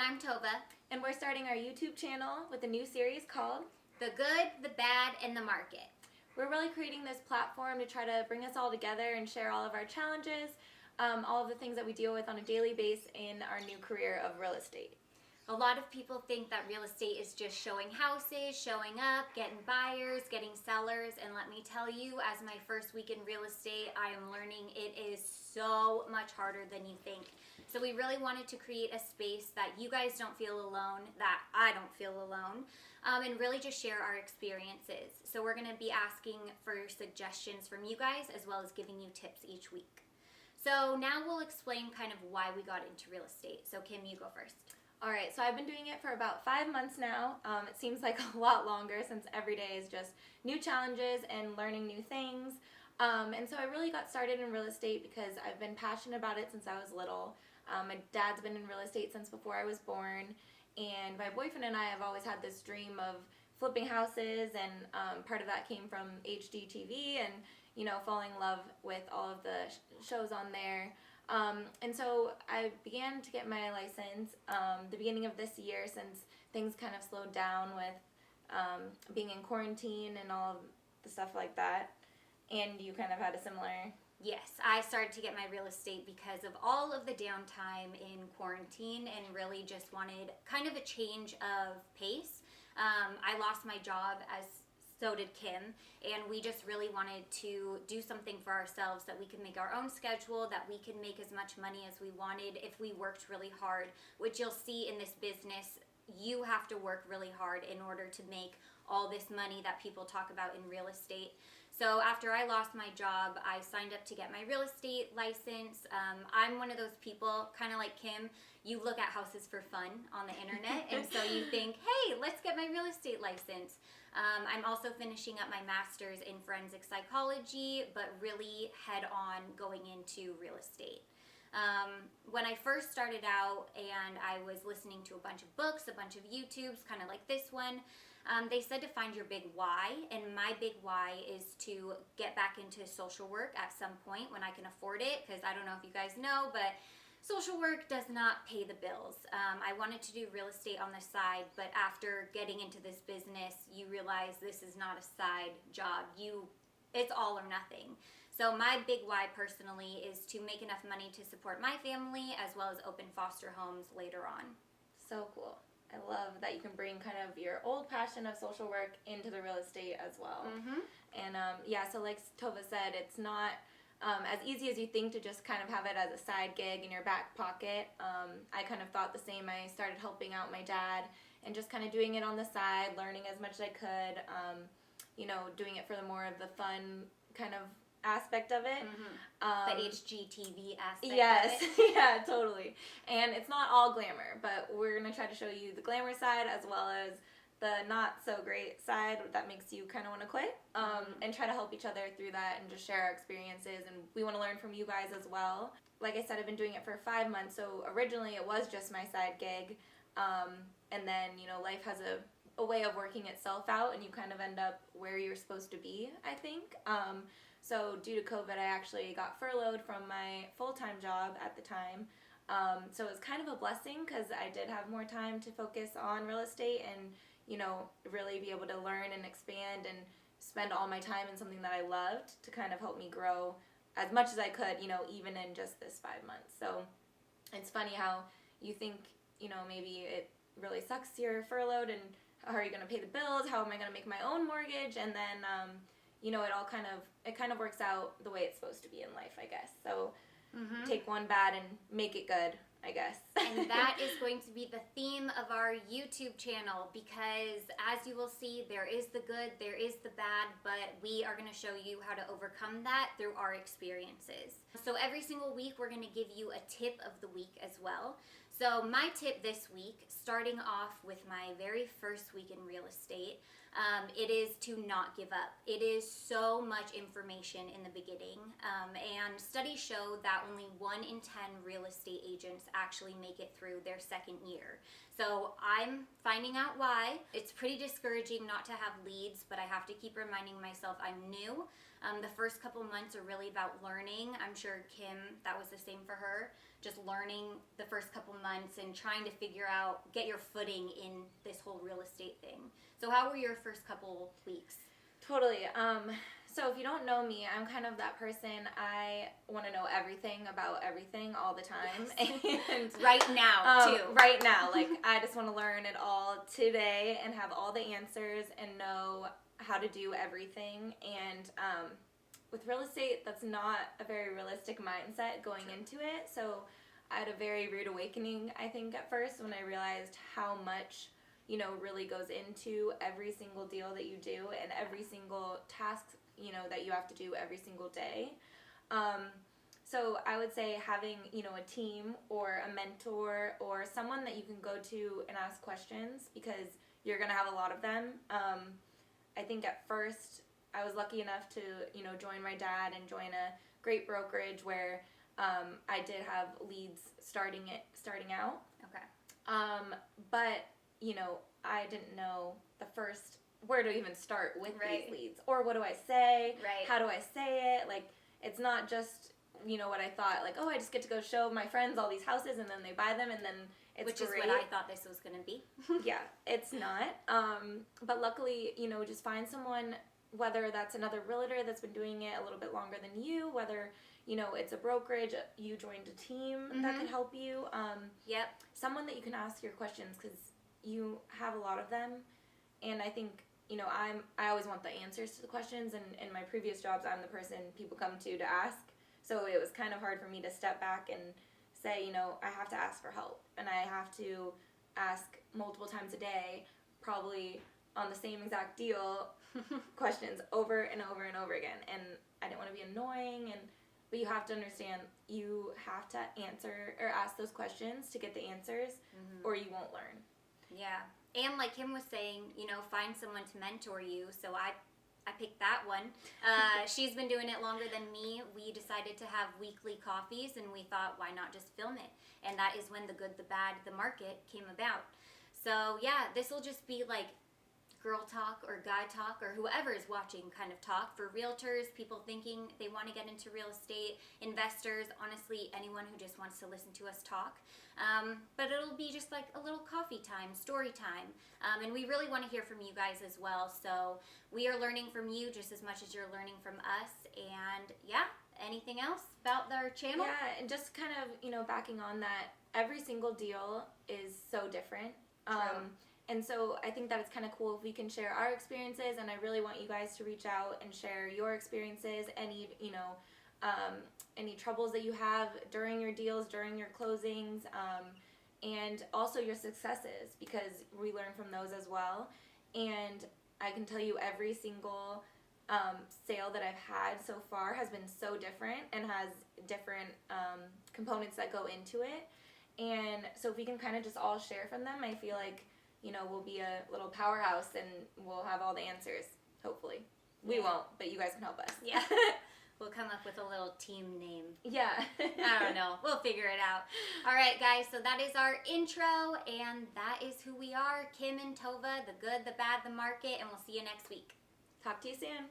I'm Tova. And we're starting our YouTube channel with a new series called The Good, the Bad, and the Market. We're really creating this platform to try to bring us all together and share all of our challenges, all of the things that we deal with on a daily basis in our new career of real estate. A lot of people think that real estate is just showing houses, showing up, getting buyers, getting sellers, and let me tell you, as my first week in real estate, I am learning it is so much harder than you think. So we really wanted to create a space that you guys don't feel alone, that I don't feel alone, and really just share our experiences. So we're going to be asking for suggestions from you guys as well as giving you tips each week. So now we'll explain kind of why we got into real estate. So Kim, you go first. All right, so I've been doing it for about 5 months now. It seems like a lot longer since every day is just new challenges and learning new things. And so I really got started in real estate because I've been passionate about it since I was little. My dad's been in real estate since before I was born, and my boyfriend and I have always had this dream of flipping houses, and part of that came from HGTV and, you know, falling in love with all of the shows on there. And so I began to get my license the beginning of this year, since things kind of slowed down with being in quarantine and all of the stuff like that. And you kind of had a similar... Yes, I started to get my real estate because of all of the downtime in quarantine and really just wanted kind of a change of pace. I lost my job, as so did Kim, and we just really wanted to do something for ourselves that we could make our own schedule, that we could make as much money as we wanted if we worked really hard, which you'll see in this business. You have to work really hard in order to make all this money that people talk about in real estate. So after I lost my job, I signed up to get my real estate license. I'm one of those people, kind of like Kim, you look at houses for fun on the internet, and so you think, hey, let's get my real estate license. I'm also finishing up my master's in forensic psychology, but really head on going into real estate. When I first started out and I was listening to a bunch of books, a bunch of YouTubes, kind of like this one, they said to find your big why, and my big why is to get back into social work at some point when I can afford it, because I don't know if you guys know, but social work does not pay the bills. I wanted to do real estate on the side, but after getting into this business, you realize this is not a side job. It's all or nothing. So my big why personally is to make enough money to support my family as well as open foster homes later on. So cool. I love that you can bring kind of your old passion of social work into the real estate as well. Mm-hmm. And yeah, so like Tova said, it's not as easy as you think to just kind of have it as a side gig in your back pocket. I kind of thought the same. I started helping out my dad and just kind of doing it on the side, learning as much as I could, you know, doing it for the more of the fun kind of aspect of it. Mm-hmm. The HGTV aspect yes, of it. yeah, totally. And it's not all glamour, but we're going to try to show you the glamour side as well as the not so great side that makes you kind of want to quit, and try to help each other through that and just share our experiences. And we want to learn from you guys as well. Like I said, I've been doing it for 5 months, so originally it was just my side gig, and then, you know, life has a way of working itself out, and you kind of end up where you're supposed to be, I think. So due to COVID, I actually got furloughed from my full-time job at the time. So it was kind of a blessing because I did have more time to focus on real estate and, you know, really be able to learn and expand and spend all my time in something that I loved to kind of help me grow as much as I could, you know, even in just this 5 months. So it's funny how you think, you know, maybe it really sucks you're furloughed and how are you going to pay the bills? How am I going to make my own mortgage? And then, you know, it kind of works out the way it's supposed to be in life, I guess. So take one bad and make it good, I guess. And that is going to be the theme of our YouTube channel, because as you will see, there is the good, there is the bad, but we are going to show you how to overcome that through our experiences. So every single week, we're going to give you a tip of the week as well. So my tip this week, starting off with my very first week in real estate, it is to not give up. It is so much information in the beginning, and studies show that only 1 in 10 real estate agents actually make it through their second year. So I'm finding out why. It's pretty discouraging not to have leads, but I have to keep reminding myself I'm new. The first couple months are really about learning. I'm sure Kim, that was the same for her. Just learning the first couple months and trying to figure out, get your footing in this whole real estate thing. So how were your first couple weeks? Totally. So if you don't know me, I'm kind of that person. I want to know everything about everything all the time. Yes. And right now, too. Right now. Like, I just want to learn it all today and have all the answers and know how to do everything. And with real estate, that's not a very realistic mindset going into it. So I had a very rude awakening, I think, at first when I realized how much, you know, really goes into every single deal that you do and every single task, you know, that you have to do every single day. So I would say having, you know, a team or a mentor or someone that you can go to and ask questions, because you're going to have a lot of them. I think at first I was lucky enough to, you know, join my dad and join a great brokerage where I did have leads starting out. Okay. But, you know, I didn't know the first where to even start with Right. these leads, or what do I say? Right. How do I say it? Like, it's not just, you know, what I thought, like, oh, I just get to go show my friends all these houses and then they buy them and then it's Which great. is what I thought this was going to be. Yeah, it's not. But luckily, you know, just find someone, whether that's another realtor that's been doing it a little bit longer than you, whether, you know, it's a brokerage, you joined a team that could help you. Yep. Someone that you can ask your questions, because you have a lot of them. And I think, you know, I always want the answers to the questions, and in my previous jobs, I'm the person people come to ask. So it was kind of hard for me to step back and say, you know, I have to ask for help, and I have to ask multiple times a day, probably on the same exact deal, questions over and over and over again. And I didn't want to be annoying, but you have to understand, you have to answer or ask those questions to get the answers, or you won't learn. Yeah. And like Kim was saying, you know, find someone to mentor you. So I picked that one. She's been doing it longer than me. We decided to have weekly coffees, and we thought, why not just film it? And that is when the good, the bad, the market came about. So yeah, this will just be like girl talk or guy talk or whoever is watching kind of talk for realtors, people thinking they want to get into real estate, investors, honestly, anyone who just wants to listen to us talk. But it'll be just like a little coffee time, story time. And we really want to hear from you guys as well. So we are learning from you just as much as you're learning from us. And yeah, anything else about our channel? Yeah, and just kind of, you know, backing on that, every single deal is so different. True. And so I think that it's kind of cool if we can share our experiences, and I really want you guys to reach out and share your experiences, any, you know, any troubles that you have during your deals, during your closings, and also your successes, because we learn from those as well. And I can tell you every single sale that I've had so far has been so different and has different components that go into it. And so if we can kind of just all share from them, I feel like, you know, we'll be a little powerhouse and we'll have all the answers, hopefully. We won't, but you guys can help us. Yeah. We'll come up with a little team name. Yeah. I don't know. We'll figure it out. All right, guys. So that is our intro, and that is who we are, Kim and Tova, the good, the bad, the market, and we'll see you next week. Talk to you soon.